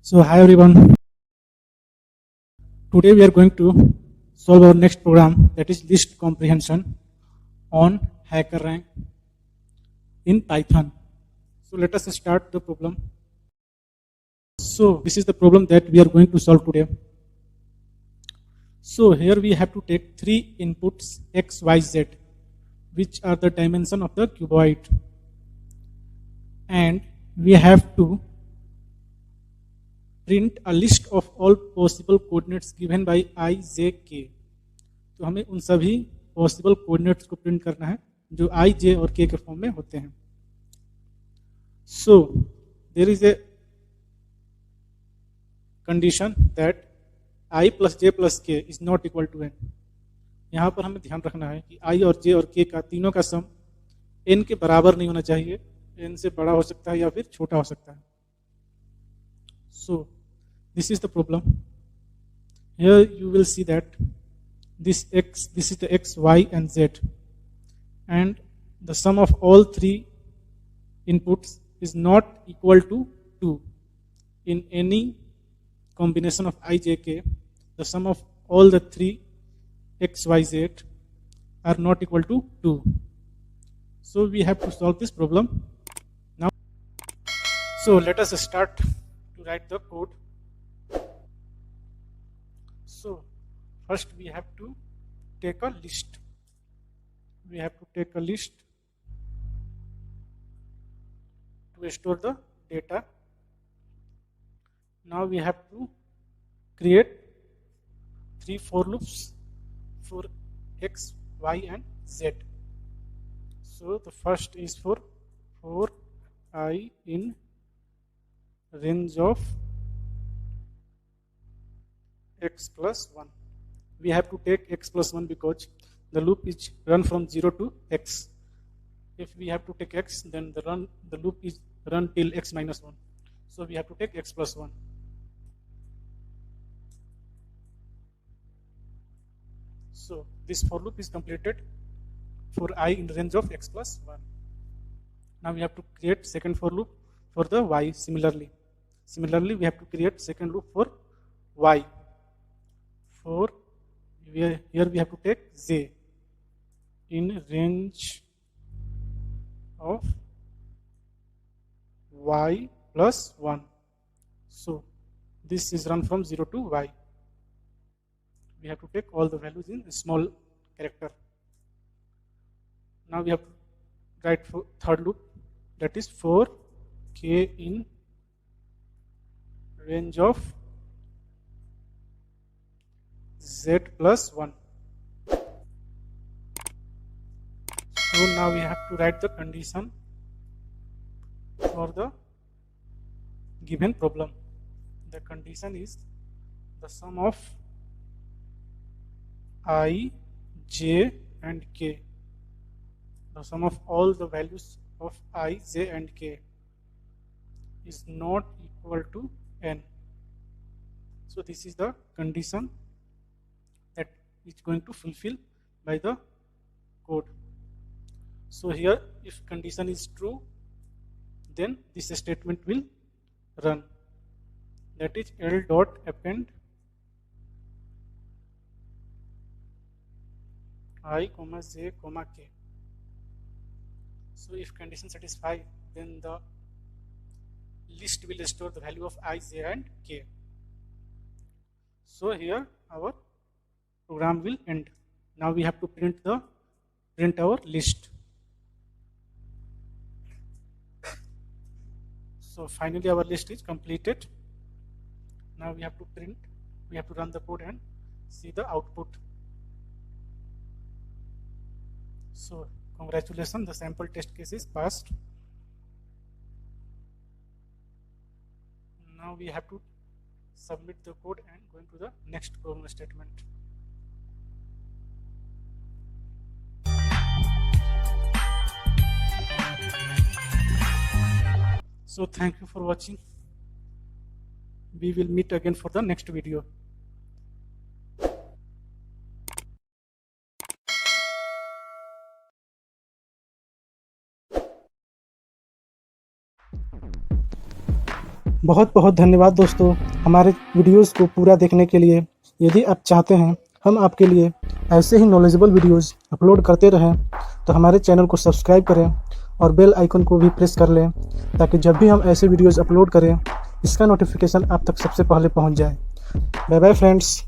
So hi everyone. Today we are going to solve our next program, that is list comprehension on hackerrank in Python. So let us start the problem. So this is the problem that we are going to solve today. So here we have to take three inputs x, y, z, which are the dimension of the cuboid, and we have to print a list of all possible coordinates given by I, j, k. तो हमें उन सभी possible coordinates को print करना है जो आई, जे और के फॉर्म में होते हैं. So there is a condition that I plus J plus K is not equal to N. यहाँ पर हमें ध्यान रखना है कि आई और जे और के का तीनों का सम एन के बराबर नहीं होना चाहिए. एन से बड़ा हो सकता है या फिर छोटा हो सकता है. So this is the problem. Here you will see that this is the x, y and z, and the sum of all three inputs is not equal to 2. In any combination of I, j, k, the sum of all the three x, y, z are not equal to 2. So we have to solve this problem now. So let us start to write the code. So first we have to take a list. We have to take a list to store the data. Now we have to create 3 for loops for x, y and z. So the first is for I in range of x plus 1. We have to take x plus 1 because the loop is run from 0 to x. If we have to take x, then the loop is run till x minus 1. So we have to take x plus 1. So this for loop is completed for I in range of x plus 1. Now we have to create second for loop for the y similarly. Similarly, we have to create second loop for y. For here we have to take j in range of y plus 1. So this is run from 0 to y. We have to take all the values in small character. Now we have to write for third loop, that is for k in range of z plus 1. So now we have to write the condition for the given problem. The condition is the sum of I, j and k. The sum of all the values of I, j and k is not equal to n. So this is the condition that is going to fulfill by the code. So here, if condition is true, then this statement will run. That is L dot append I comma j comma k. So if condition satisfies, then the list will store the value of I, j and k. So here our program will end. Now we have to print our list. So finally our list is completed. Now we have to run the code and see the output. So congratulations, the sample test case is passed. Now we have to submit the code and go into the next problem statement. So thank you for watching. We will meet again for the next video. बहुत बहुत धन्यवाद दोस्तों हमारे videos को पूरा देखने के लिए। यदि आप चाहते हैं हम आपके लिए ऐसे ही नॉलेजेबल वीडियोस अपलोड करते रहें तो हमारे चैनल को सब्सक्राइब करें और बेल आइकन को भी प्रेस कर लें, ताकि जब भी हम ऐसे वीडियोस अपलोड करें इसका नोटिफिकेशन आप तक सबसे पहले पहुंच जाए। Bye bye friends.